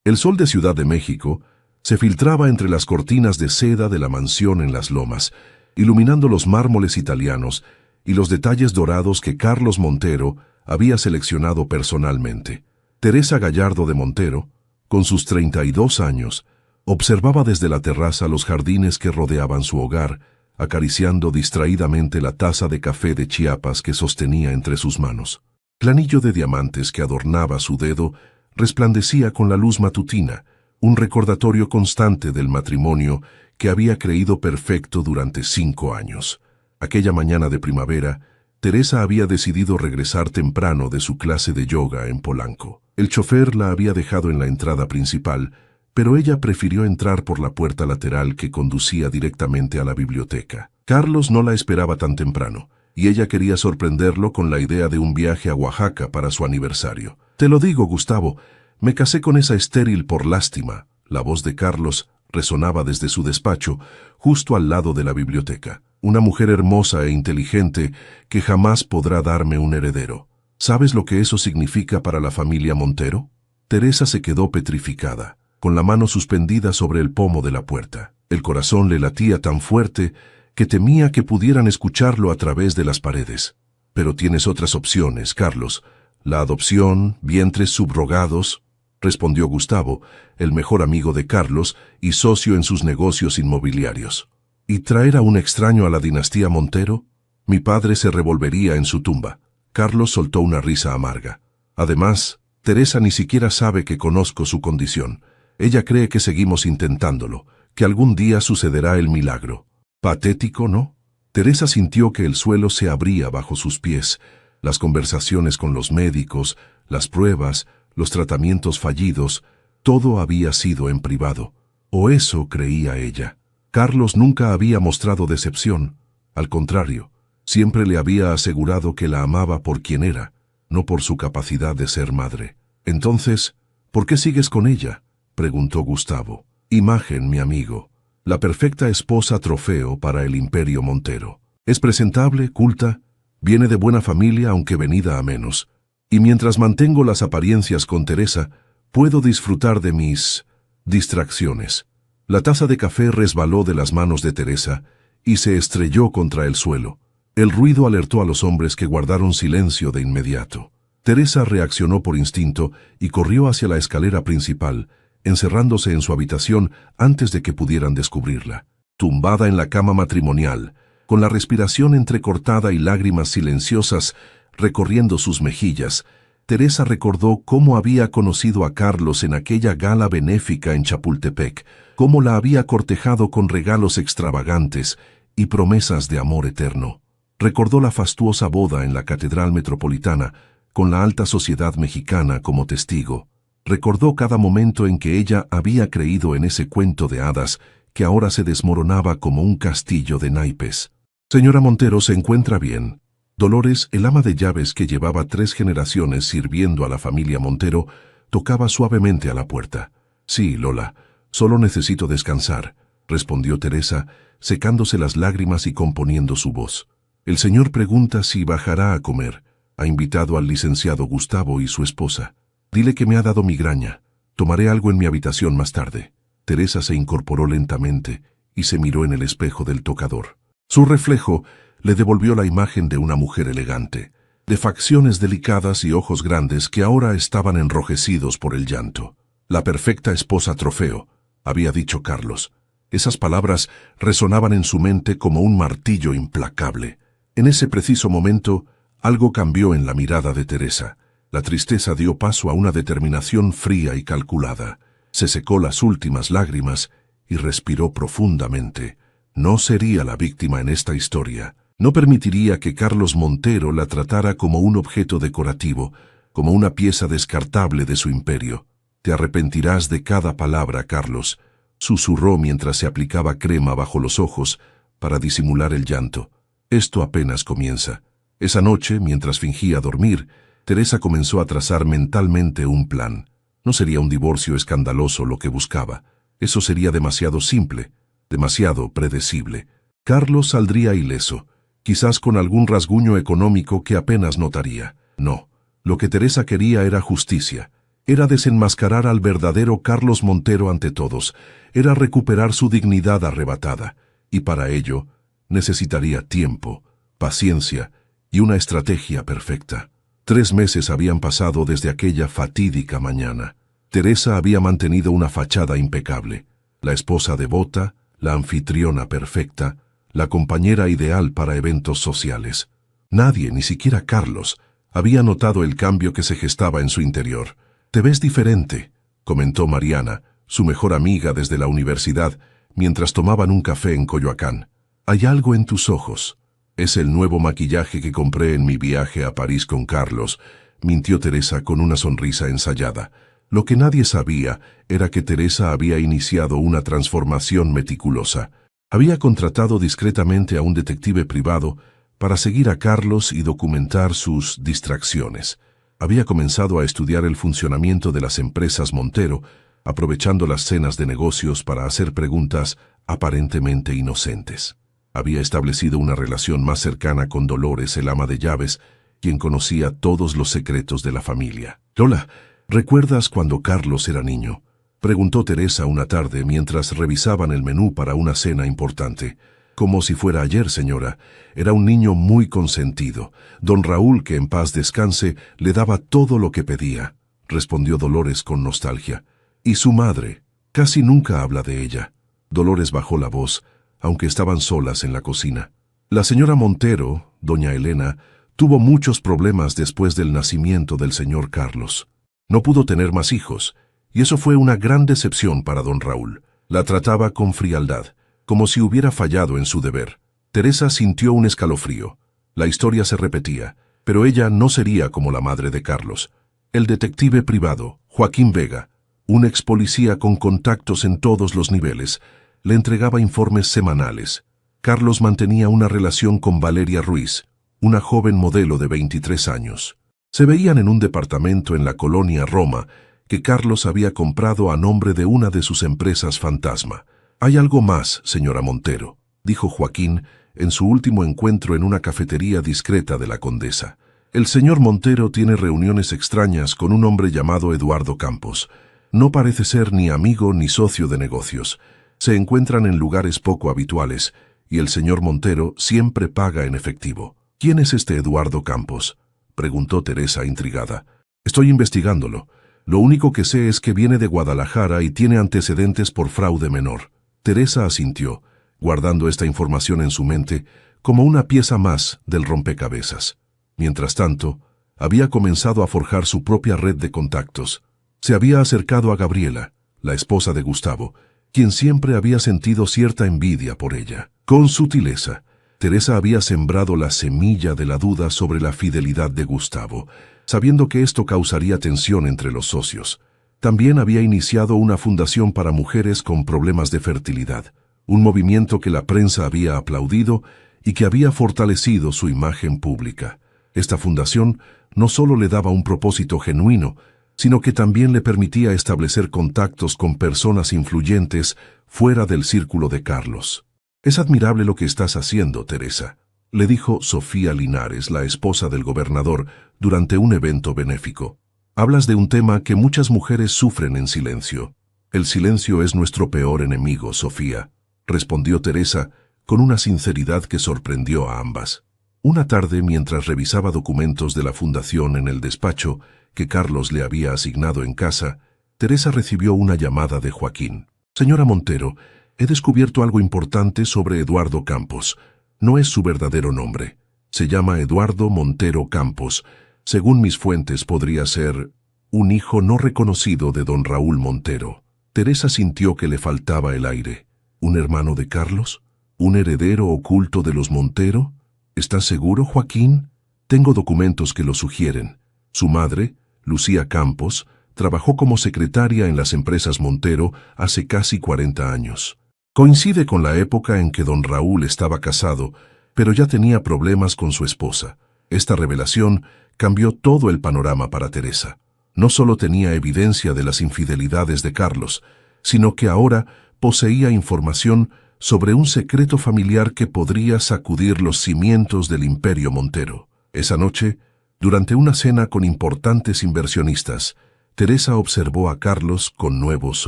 El sol de Ciudad de México se filtraba entre las cortinas de seda de la mansión en Las Lomas, iluminando los mármoles italianos y los detalles dorados que Carlos Montero había seleccionado personalmente. Teresa Gallardo de Montero, con sus 32 años, observaba desde la terraza los jardines que rodeaban su hogar, acariciando distraídamente la taza de café de Chiapas que sostenía entre sus manos. El anillo de diamantes que adornaba su dedo resplandecía con la luz matutina, un recordatorio constante del matrimonio que había creído perfecto durante 5 años. Aquella mañana de primavera, Teresa había decidido regresar temprano de su clase de yoga en Polanco. El chofer la había dejado en la entrada principal, pero ella prefirió entrar por la puerta lateral que conducía directamente a la biblioteca. Carlos no la esperaba tan temprano, y ella quería sorprenderlo con la idea de un viaje a Oaxaca para su aniversario. «Te lo digo, Gustavo, me casé con esa estéril por lástima». La voz de Carlos resonaba desde su despacho, justo al lado de la biblioteca. «Una mujer hermosa e inteligente que jamás podrá darme un heredero. ¿Sabes lo que eso significa para la familia Montero?» Teresa se quedó petrificada, con la mano suspendida sobre el pomo de la puerta. El corazón le latía tan fuerte que temía que pudieran escucharlo a través de las paredes. «Pero tienes otras opciones, Carlos. La adopción, vientres subrogados», respondió Gustavo, el mejor amigo de Carlos y socio en sus negocios inmobiliarios. «¿Y traer a un extraño a la dinastía Montero? Mi padre se revolvería en su tumba». Carlos soltó una risa amarga. «Además, Teresa ni siquiera sabe que conozco su condición. Ella cree que seguimos intentándolo, que algún día sucederá el milagro». Patético, ¿no? Teresa sintió que el suelo se abría bajo sus pies. Las conversaciones con los médicos, las pruebas, los tratamientos fallidos, todo había sido en privado. O eso creía ella. Carlos nunca había mostrado decepción. Al contrario, siempre le había asegurado que la amaba por quien era, no por su capacidad de ser madre. «Entonces, ¿por qué sigues con ella?», preguntó Gustavo. «Imagen, mi amigo. La perfecta esposa trofeo para el imperio Montero. Es presentable, culta, viene de buena familia aunque venida a menos. Y mientras mantengo las apariencias con Teresa, puedo disfrutar de mis distracciones». La taza de café resbaló de las manos de Teresa y se estrelló contra el suelo. El ruido alertó a los hombres que guardaron silencio de inmediato. Teresa reaccionó por instinto y corrió hacia la escalera principal, encerrándose en su habitación antes de que pudieran descubrirla. Tumbada en la cama matrimonial, con la respiración entrecortada y lágrimas silenciosas recorriendo sus mejillas, Teresa recordó cómo había conocido a Carlos en aquella gala benéfica en Chapultepec, cómo la había cortejado con regalos extravagantes y promesas de amor eterno. Recordó la fastuosa boda en la Catedral Metropolitana, con la alta sociedad mexicana como testigo. Recordó cada momento en que ella había creído en ese cuento de hadas que ahora se desmoronaba como un castillo de naipes. «Señora Montero, ¿se encuentra bien?». Dolores, el ama de llaves que llevaba 3 generaciones sirviendo a la familia Montero, tocaba suavemente a la puerta. «Sí, Lola, solo necesito descansar», respondió Teresa, secándose las lágrimas y componiendo su voz. «El señor pregunta si bajará a comer. Ha invitado al licenciado Gustavo y su esposa. Dile que me ha dado migraña. Tomaré algo en mi habitación más tarde». Teresa se incorporó lentamente y se miró en el espejo del tocador. Su reflejo le devolvió la imagen de una mujer elegante, de facciones delicadas y ojos grandes que ahora estaban enrojecidos por el llanto. «La perfecta esposa trofeo», había dicho Carlos. Esas palabras resonaban en su mente como un martillo implacable. En ese preciso momento, algo cambió en la mirada de Teresa. La tristeza dio paso a una determinación fría y calculada. Se secó las últimas lágrimas y respiró profundamente. No sería la víctima en esta historia. No permitiría que Carlos Montero la tratara como un objeto decorativo, como una pieza descartable de su imperio. «Te arrepentirás de cada palabra, Carlos», susurró mientras se aplicaba crema bajo los ojos para disimular el llanto. «Esto apenas comienza». Esa noche, mientras fingía dormir, Teresa comenzó a trazar mentalmente un plan. No sería un divorcio escandaloso lo que buscaba. Eso sería demasiado simple, demasiado predecible. Carlos saldría ileso, quizás con algún rasguño económico que apenas notaría. No, lo que Teresa quería era justicia. Era desenmascarar al verdadero Carlos Montero ante todos, era recuperar su dignidad arrebatada, y para ello necesitaría tiempo, paciencia y una estrategia perfecta. 3 meses habían pasado desde aquella fatídica mañana. Teresa había mantenido una fachada impecable, la esposa devota, la anfitriona perfecta, la compañera ideal para eventos sociales. Nadie, ni siquiera Carlos, había notado el cambio que se gestaba en su interior. «Te ves diferente», comentó Mariana, su mejor amiga desde la universidad, mientras tomaban un café en Coyoacán. «Hay algo en tus ojos». «Es el nuevo maquillaje que compré en mi viaje a París con Carlos», mintió Teresa con una sonrisa ensayada. Lo que nadie sabía era que Teresa había iniciado una transformación meticulosa. Había contratado discretamente a un detective privado para seguir a Carlos y documentar sus distracciones. Había comenzado a estudiar el funcionamiento de las empresas Montero, aprovechando las cenas de negocios para hacer preguntas aparentemente inocentes. Había establecido una relación más cercana con Dolores, el ama de llaves, quien conocía todos los secretos de la familia. «Lola, ¿recuerdas cuando Carlos era niño?», preguntó Teresa una tarde mientras revisaban el menú para una cena importante. «Como si fuera ayer, señora. Era un niño muy consentido. Don Raúl, que en paz descanse, le daba todo lo que pedía», respondió Dolores con nostalgia. «Y su madre, casi nunca habla de ella». Dolores bajó la voz, aunque estaban solas en la cocina. «La señora Montero, doña Elena, tuvo muchos problemas después del nacimiento del señor Carlos. No pudo tener más hijos, y eso fue una gran decepción para don Raúl. La trataba con frialdad, como si hubiera fallado en su deber». Teresa sintió un escalofrío. La historia se repetía, pero ella no sería como la madre de Carlos. El detective privado, Joaquín Vega, un ex policía con contactos en todos los niveles, le entregaba informes semanales. Carlos mantenía una relación con Valeria Ruiz, una joven modelo de 23 años. Se veían en un departamento en la colonia Roma que Carlos había comprado a nombre de una de sus empresas fantasma. «Hay algo más, señora Montero», dijo Joaquín en su último encuentro en una cafetería discreta de la Condesa. «El señor Montero tiene reuniones extrañas con un hombre llamado Eduardo Campos. No parece ser ni amigo ni socio de negocios. Se encuentran en lugares poco habituales, y el señor Montero siempre paga en efectivo». «¿Quién es este Eduardo Campos?», preguntó Teresa intrigada. «Estoy investigándolo. Lo único que sé es que viene de Guadalajara y tiene antecedentes por fraude menor». Teresa asintió, guardando esta información en su mente como una pieza más del rompecabezas. Mientras tanto, había comenzado a forjar su propia red de contactos. Se había acercado a Gabriela, la esposa de Gustavo, quien siempre había sentido cierta envidia por ella. Con sutileza, Teresa había sembrado la semilla de la duda sobre la fidelidad de Gustavo, sabiendo que esto causaría tensión entre los socios. También había iniciado una fundación para mujeres con problemas de fertilidad, un movimiento que la prensa había aplaudido y que había fortalecido su imagen pública. Esta fundación no solo le daba un propósito genuino, sino que también le permitía establecer contactos con personas influyentes fuera del círculo de Carlos. «Es admirable lo que estás haciendo, Teresa», le dijo Sofía Linares, la esposa del gobernador, durante un evento benéfico. «Hablas de un tema que muchas mujeres sufren en silencio». «El silencio es nuestro peor enemigo, Sofía», respondió Teresa con una sinceridad que sorprendió a ambas. Una tarde, mientras revisaba documentos de la fundación en el despacho que Carlos le había asignado en casa, Teresa recibió una llamada de Joaquín. «Señora Montero, he descubierto algo importante sobre Eduardo Campos. No es su verdadero nombre. Se llama Eduardo Montero Campos. Según mis fuentes, podría ser un hijo no reconocido de don Raúl Montero». Teresa sintió que le faltaba el aire. ¿Un hermano de Carlos? ¿Un heredero oculto de los Montero? ¿Estás seguro, Joaquín? Tengo documentos que lo sugieren. Su madre, Lucía Campos, trabajó como secretaria en las empresas Montero hace casi 40 años. Coincide con la época en que don Raúl estaba casado, pero ya tenía problemas con su esposa. Esta revelación cambió todo el panorama para Teresa. No solo tenía evidencia de las infidelidades de Carlos, sino que ahora poseía información sobre un secreto familiar que podría sacudir los cimientos del imperio Montero. Esa noche, durante una cena con importantes inversionistas, Teresa observó a Carlos con nuevos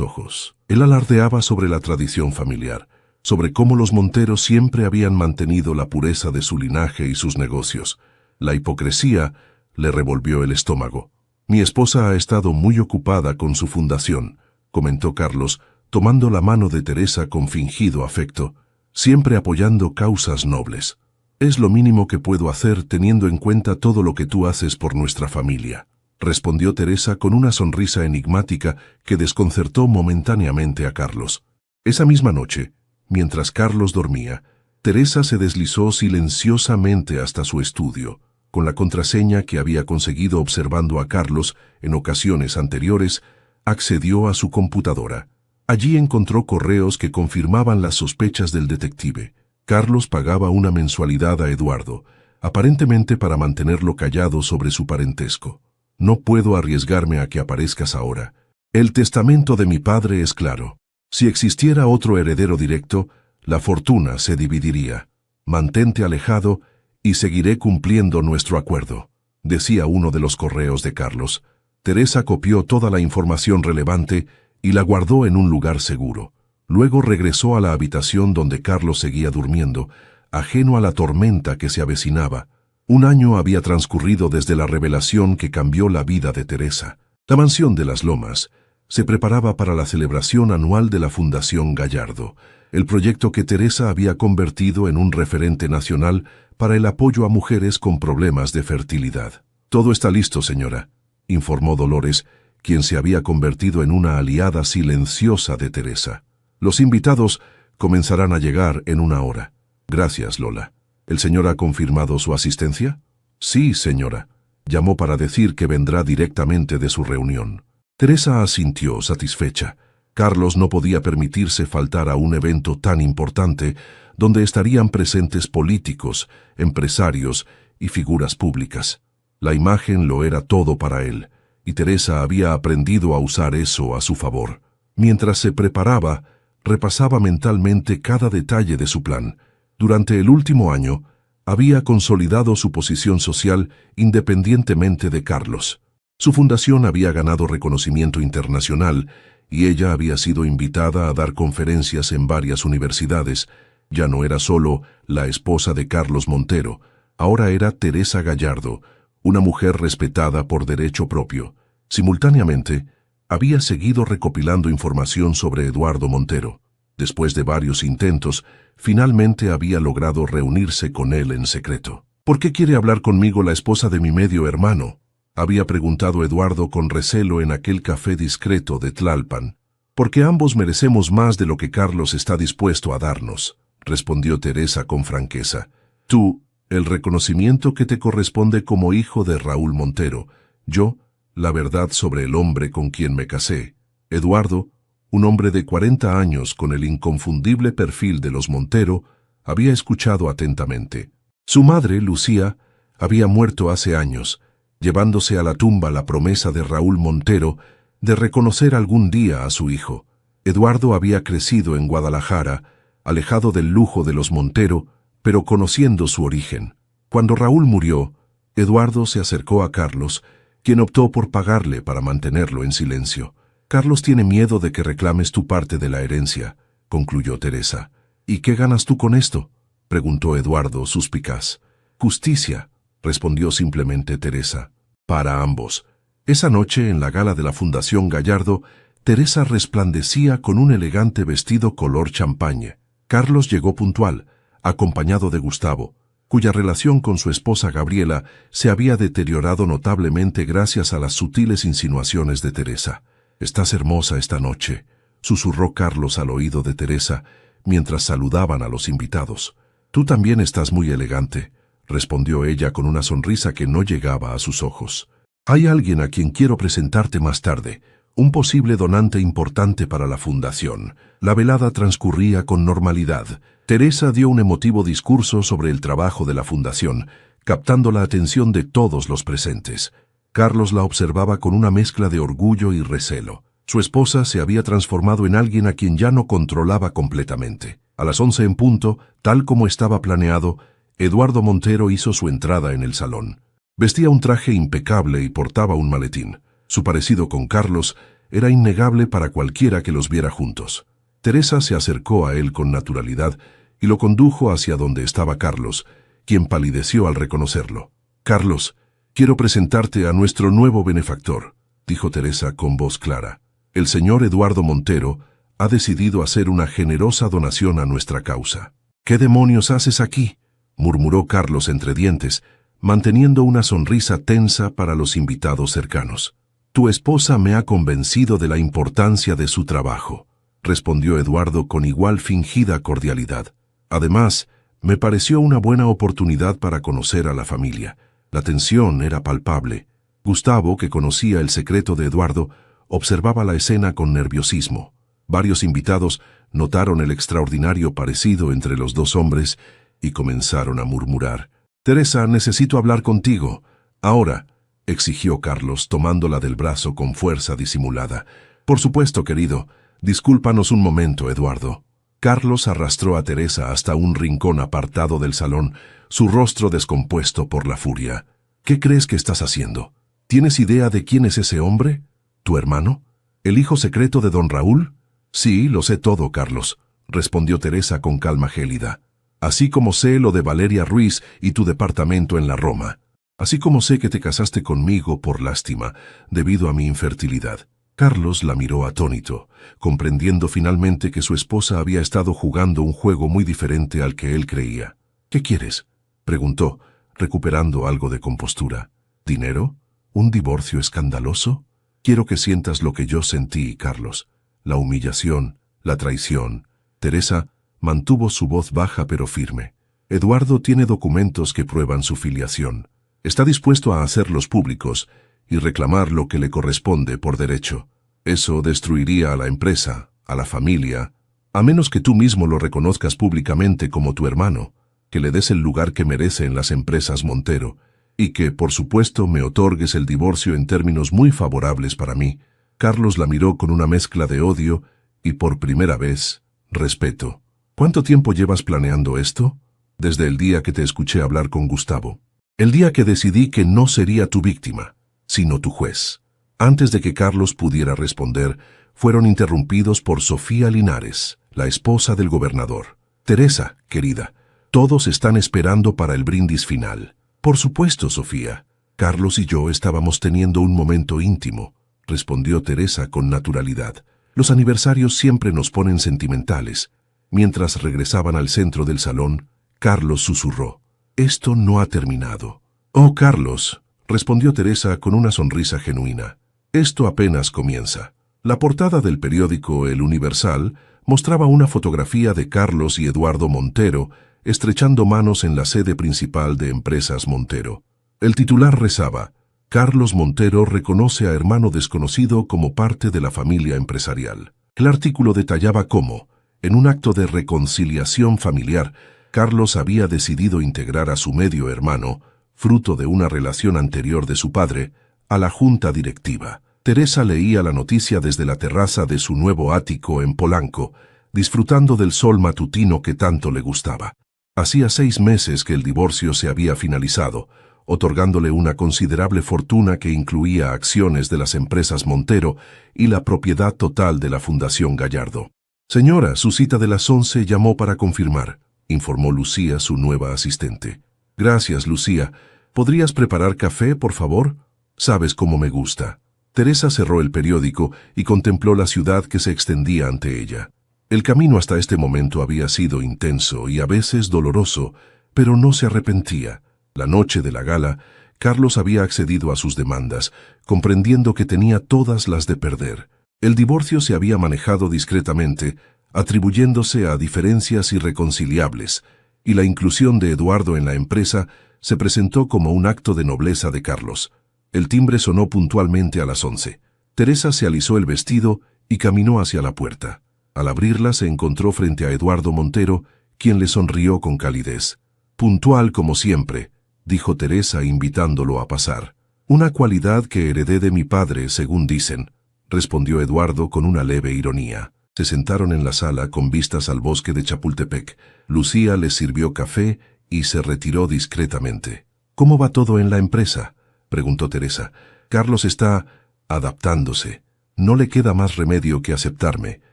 ojos. Él alardeaba sobre la tradición familiar, sobre cómo los Monteros siempre habían mantenido la pureza de su linaje y sus negocios. La hipocresía le revolvió el estómago. «Mi esposa ha estado muy ocupada con su fundación», comentó Carlos, tomando la mano de Teresa con fingido afecto, «siempre apoyando causas nobles. Es lo mínimo que puedo hacer teniendo en cuenta todo lo que tú haces por nuestra familia», respondió Teresa con una sonrisa enigmática que desconcertó momentáneamente a Carlos. Esa misma noche, mientras Carlos dormía, Teresa se deslizó silenciosamente hasta su estudio. Con la contraseña que había conseguido observando a Carlos en ocasiones anteriores, accedió a su computadora. Allí encontró correos que confirmaban las sospechas del detective. Carlos pagaba una mensualidad a Eduardo, aparentemente para mantenerlo callado sobre su parentesco. «No puedo arriesgarme a que aparezcas ahora. El testamento de mi padre es claro. Si existiera otro heredero directo, la fortuna se dividiría. Mantente alejado y seguiré cumpliendo nuestro acuerdo», decía uno de los correos de Carlos. Teresa copió toda la información relevante y la guardó en un lugar seguro. Luego regresó a la habitación donde Carlos seguía durmiendo, ajeno a la tormenta que se avecinaba. Un año había transcurrido desde la revelación que cambió la vida de Teresa. La mansión de las Lomas se preparaba para la celebración anual de la Fundación Gallardo, el proyecto que Teresa había convertido en un referente nacional para el apoyo a mujeres con problemas de fertilidad. «Todo está listo, señora», informó Dolores, quien se había convertido en una aliada silenciosa de Teresa. «Los invitados comenzarán a llegar en una hora». «Gracias, Lola. ¿El señor ha confirmado su asistencia?» «Sí, señora. Llamó para decir que vendrá directamente de su reunión». Teresa asintió, satisfecha. Carlos no podía permitirse faltar a un evento tan importante donde estarían presentes políticos, empresarios y figuras públicas. La imagen lo era todo para él, y Teresa había aprendido a usar eso a su favor. Mientras se preparaba, repasaba mentalmente cada detalle de su plan. Durante el último año, había consolidado su posición social independientemente de Carlos. Su fundación había ganado reconocimiento internacional y ella había sido invitada a dar conferencias en varias universidades. Ya no era solo la esposa de Carlos Montero, ahora era Teresa Gallardo, una mujer respetada por derecho propio. Simultáneamente, había seguido recopilando información sobre Eduardo Montero. Después de varios intentos, finalmente había logrado reunirse con él en secreto. «¿Por qué quiere hablar conmigo la esposa de mi medio hermano?», había preguntado Eduardo con recelo en aquel café discreto de Tlalpan. «Porque ambos merecemos más de lo que Carlos está dispuesto a darnos», respondió Teresa con franqueza. «Tú, el reconocimiento que te corresponde como hijo de Raúl Montero. Yo, la verdad sobre el hombre con quien me casé. Eduardo, un hombre de 40 años con el inconfundible perfil de los Montero, había escuchado atentamente. Su madre, Lucía, había muerto hace años, llevándose a la tumba la promesa de Raúl Montero de reconocer algún día a su hijo. Eduardo había crecido en Guadalajara, alejado del lujo de los Montero, pero conociendo su origen. Cuando Raúl murió, Eduardo se acercó a Carlos, quien optó por pagarle para mantenerlo en silencio. «Carlos tiene miedo de que reclames tu parte de la herencia», concluyó Teresa. «¿Y qué ganas tú con esto?», preguntó Eduardo, suspicaz. «Justicia», respondió simplemente Teresa. «Para ambos». Esa noche, en la gala de la Fundación Gallardo, Teresa resplandecía con un elegante vestido color champagne. Carlos llegó puntual, acompañado de Gustavo, cuya relación con su esposa Gabriela se había deteriorado notablemente gracias a las sutiles insinuaciones de Teresa. «Estás hermosa esta noche», susurró Carlos al oído de Teresa, mientras saludaban a los invitados. «Tú también estás muy elegante», respondió ella con una sonrisa que no llegaba a sus ojos. «Hay alguien a quien quiero presentarte más tarde, un posible donante importante para la fundación». La velada transcurría con normalidad. Teresa dio un emotivo discurso sobre el trabajo de la fundación, captando la atención de todos los presentes. Carlos la observaba con una mezcla de orgullo y recelo. Su esposa se había transformado en alguien a quien ya no controlaba completamente. A las 11 en punto, tal como estaba planeado, Eduardo Montero hizo su entrada en el salón. Vestía un traje impecable y portaba un maletín. Su parecido con Carlos era innegable para cualquiera que los viera juntos. Teresa se acercó a él con naturalidad y lo condujo hacia donde estaba Carlos, quien palideció al reconocerlo. «Carlos, quiero presentarte a nuestro nuevo benefactor», dijo Teresa con voz clara. «El señor Eduardo Montero ha decidido hacer una generosa donación a nuestra causa». «¿Qué demonios haces aquí?», murmuró Carlos entre dientes, manteniendo una sonrisa tensa para los invitados cercanos. «Tu esposa me ha convencido de la importancia de su trabajo», respondió Eduardo con igual fingida cordialidad. «Además, me pareció una buena oportunidad para conocer a la familia». La tensión era palpable. Gustavo, que conocía el secreto de Eduardo, observaba la escena con nerviosismo. Varios invitados notaron el extraordinario parecido entre los dos hombres y comenzaron a murmurar. «Teresa, necesito hablar contigo. Ahora», exigió Carlos, tomándola del brazo con fuerza disimulada. «Por supuesto, querido. Discúlpanos un momento, Eduardo». Carlos arrastró a Teresa hasta un rincón apartado del salón, su rostro descompuesto por la furia. «¿Qué crees que estás haciendo? ¿Tienes idea de quién es ese hombre? ¿Tu hermano? ¿El hijo secreto de don Raúl?» «Sí, lo sé todo, Carlos», respondió Teresa con calma gélida. «Así como sé lo de Valeria Ruiz y tu departamento en la Roma. Así como sé que te casaste conmigo por lástima, debido a mi infertilidad». Carlos la miró atónito, comprendiendo finalmente que su esposa había estado jugando un juego muy diferente al que él creía. «¿Qué quieres?», preguntó, recuperando algo de compostura. «¿Dinero? ¿Un divorcio escandaloso? Quiero que sientas lo que yo sentí, Carlos. La humillación, la traición». Teresa mantuvo su voz baja pero firme. «Eduardo tiene documentos que prueban su filiación. Está dispuesto a hacerlos públicos y reclamar lo que le corresponde por derecho. Eso destruiría a la empresa, a la familia, a menos que tú mismo lo reconozcas públicamente como tu hermano, que le des el lugar que merece en las empresas Montero, y que, por supuesto, me otorgues el divorcio en términos muy favorables para mí». Carlos la miró con una mezcla de odio y, por primera vez, respeto. «¿Cuánto tiempo llevas planeando esto?» «Desde el día que te escuché hablar con Gustavo. El día que decidí que no sería tu víctima, sino tu juez». Antes de que Carlos pudiera responder, fueron interrumpidos por Sofía Linares, la esposa del gobernador. «Teresa, querida, todos están esperando para el brindis final». «Por supuesto, Sofía. Carlos y yo estábamos teniendo un momento íntimo», respondió Teresa con naturalidad. «Los aniversarios siempre nos ponen sentimentales». Mientras regresaban al centro del salón, Carlos susurró: «Esto no ha terminado». «Oh, Carlos», respondió Teresa con una sonrisa genuina, «esto apenas comienza». La portada del periódico El Universal mostraba una fotografía de Carlos y Eduardo Montero estrechando manos en la sede principal de Empresas Montero. El titular rezaba: «Carlos Montero reconoce a hermano desconocido como parte de la familia empresarial». El artículo detallaba cómo, en un acto de reconciliación familiar, Carlos había decidido integrar a su medio hermano, fruto de una relación anterior de su padre, a la junta directiva. Teresa leía la noticia desde la terraza de su nuevo ático en Polanco, disfrutando del sol matutino que tanto le gustaba. Hacía 6 meses que el divorcio se había finalizado, otorgándole una considerable fortuna que incluía acciones de las empresas Montero y la propiedad total de la Fundación Gallardo. «Señora, su cita de las 11 llamó para confirmar», informó Lucía, su nueva asistente. «Gracias, Lucía. ¿Podrías preparar café, por favor? Sabes cómo me gusta». Teresa cerró el periódico y contempló la ciudad que se extendía ante ella. El camino hasta este momento había sido intenso y a veces doloroso, pero no se arrepentía. La noche de la gala, Carlos había accedido a sus demandas, comprendiendo que tenía todas las de perder. El divorcio se había manejado discretamente, atribuyéndose a diferencias irreconciliables, y la inclusión de Eduardo en la empresa se presentó como un acto de nobleza de Carlos. El timbre sonó puntualmente a las 11. Teresa se alisó el vestido y caminó hacia la puerta. Al abrirla se encontró frente a Eduardo Montero, quien le sonrió con calidez. «Puntual como siempre», dijo Teresa invitándolo a pasar. «Una cualidad que heredé de mi padre, según dicen», respondió Eduardo con una leve ironía. Se sentaron en la sala con vistas al bosque de Chapultepec. Lucía les sirvió café y se retiró discretamente. «¿Cómo va todo en la empresa?», preguntó Teresa. «Carlos está adaptándose. No le queda más remedio que aceptarme,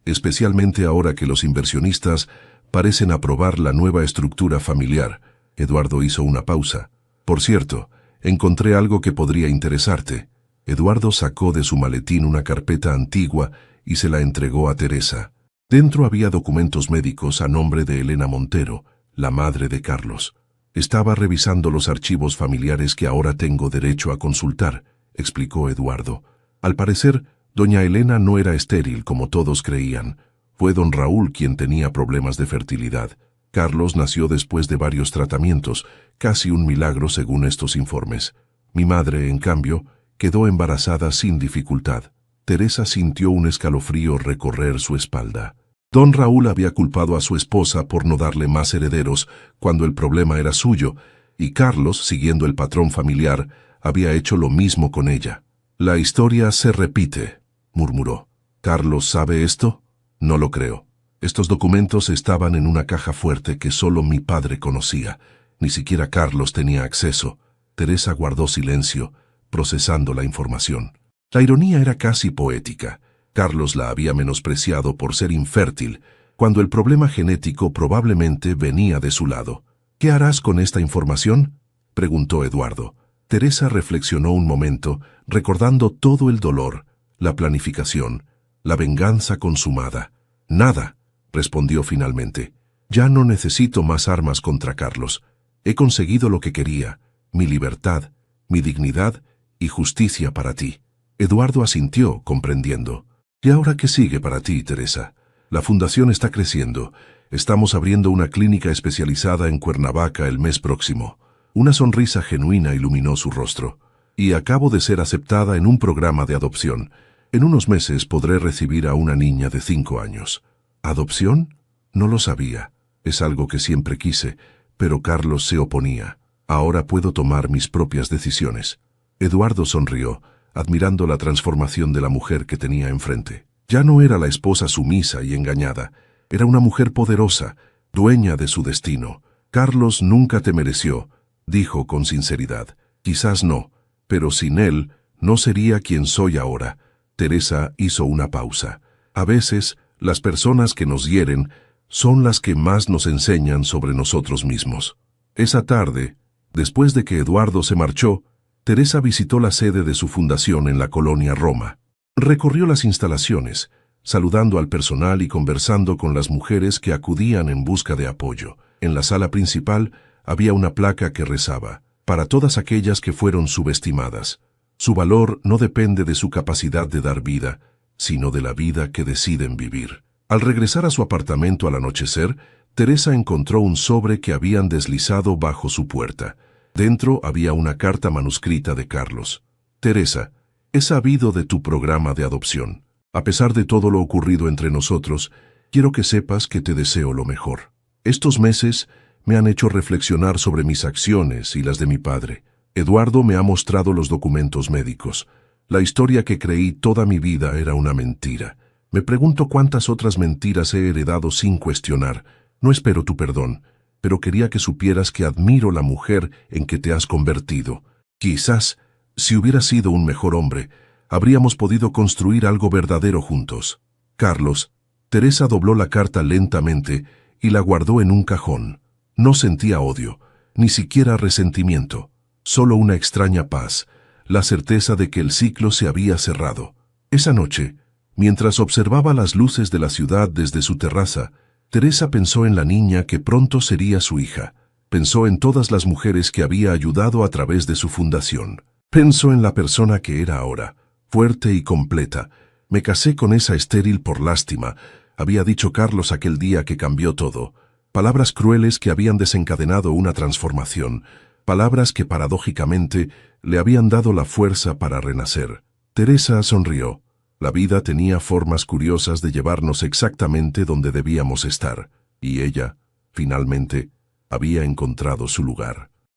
especialmente ahora que los inversionistas parecen aprobar la nueva estructura familiar. Eduardo hizo una pausa. Por cierto, encontré algo que podría interesarte. Eduardo sacó de su maletín una carpeta antigua y se la entregó a Teresa. Dentro había documentos médicos a nombre de Elena Montero, la madre de Carlos. Estaba revisando los archivos familiares que ahora tengo derecho a consultar, explicó Eduardo. Al parecer, doña Elena no era estéril como todos creían. Fue don Raúl quien tenía problemas de fertilidad. Carlos nació después de varios tratamientos, casi un milagro según estos informes. Mi madre, en cambio, quedó embarazada sin dificultad. Teresa sintió un escalofrío recorrer su espalda. Don Raúl había culpado a su esposa por no darle más herederos cuando el problema era suyo, y Carlos, siguiendo el patrón familiar, había hecho lo mismo con ella. La historia se repite, murmuró. ¿Carlos sabe esto? No lo creo. Estos documentos estaban en una caja fuerte que solo mi padre conocía. Ni siquiera Carlos tenía acceso. Teresa guardó silencio, procesando la información. La ironía era casi poética. Carlos la había menospreciado por ser infértil, cuando el problema genético probablemente venía de su lado. ¿Qué harás con esta información?, preguntó Eduardo. Teresa reflexionó un momento, recordando todo el dolor, la planificación, la venganza consumada. Nada, respondió finalmente. Ya no necesito más armas contra Carlos. He conseguido lo que quería, mi libertad, mi dignidad y justicia para ti. Eduardo asintió, comprendiendo. ¿Y ahora qué sigue para ti, Teresa? La fundación está creciendo. Estamos abriendo una clínica especializada en Cuernavaca el mes próximo. Una sonrisa genuina iluminó su rostro. Y acabo de ser aceptada en un programa de adopción. En unos meses podré recibir a una niña de 5 años. ¿Adopción? No lo sabía. Es algo que siempre quise, pero Carlos se oponía. Ahora puedo tomar mis propias decisiones. Eduardo sonrió, admirando la transformación de la mujer que tenía enfrente. Ya no era la esposa sumisa y engañada. Era una mujer poderosa, dueña de su destino. Carlos nunca te mereció, dijo con sinceridad. Quizás no, pero sin él no sería quien soy ahora. Teresa hizo una pausa. A veces, las personas que nos hieren son las que más nos enseñan sobre nosotros mismos. Esa tarde, después de que Eduardo se marchó, Teresa visitó la sede de su fundación en la colonia Roma. Recorrió las instalaciones, saludando al personal y conversando con las mujeres que acudían en busca de apoyo. En la sala principal había una placa que rezaba: para todas aquellas que fueron subestimadas. Su valor no depende de su capacidad de dar vida, sino de la vida que deciden vivir. Al regresar a su apartamento al anochecer, Teresa encontró un sobre que habían deslizado bajo su puerta. Dentro había una carta manuscrita de Carlos. Teresa, he sabido de tu programa de adopción. A pesar de todo lo ocurrido entre nosotros, quiero que sepas que te deseo lo mejor. Estos meses me han hecho reflexionar sobre mis acciones y las de mi padre. Eduardo me ha mostrado los documentos médicos. La historia que creí toda mi vida era una mentira. Me pregunto cuántas otras mentiras he heredado sin cuestionar. No espero tu perdón, pero quería que supieras que admiro la mujer en que te has convertido. Quizás, si hubieras sido un mejor hombre, habríamos podido construir algo verdadero juntos. Carlos. Teresa dobló la carta lentamente y la guardó en un cajón. No sentía odio, ni siquiera resentimiento, solo una extraña paz, la certeza de que el ciclo se había cerrado. Esa noche, mientras observaba las luces de la ciudad desde su terraza, Teresa pensó en la niña que pronto sería su hija. Pensó en todas las mujeres que había ayudado a través de su fundación. Pensó en la persona que era ahora, fuerte y completa. Me casé con esa estéril por lástima, había dicho Carlos aquel día que cambió todo. Palabras crueles que habían desencadenado una transformación. Palabras que paradójicamente le habían dado la fuerza para renacer. Teresa sonrió. La vida tenía formas curiosas de llevarnos exactamente donde debíamos estar, y ella, finalmente, había encontrado su lugar.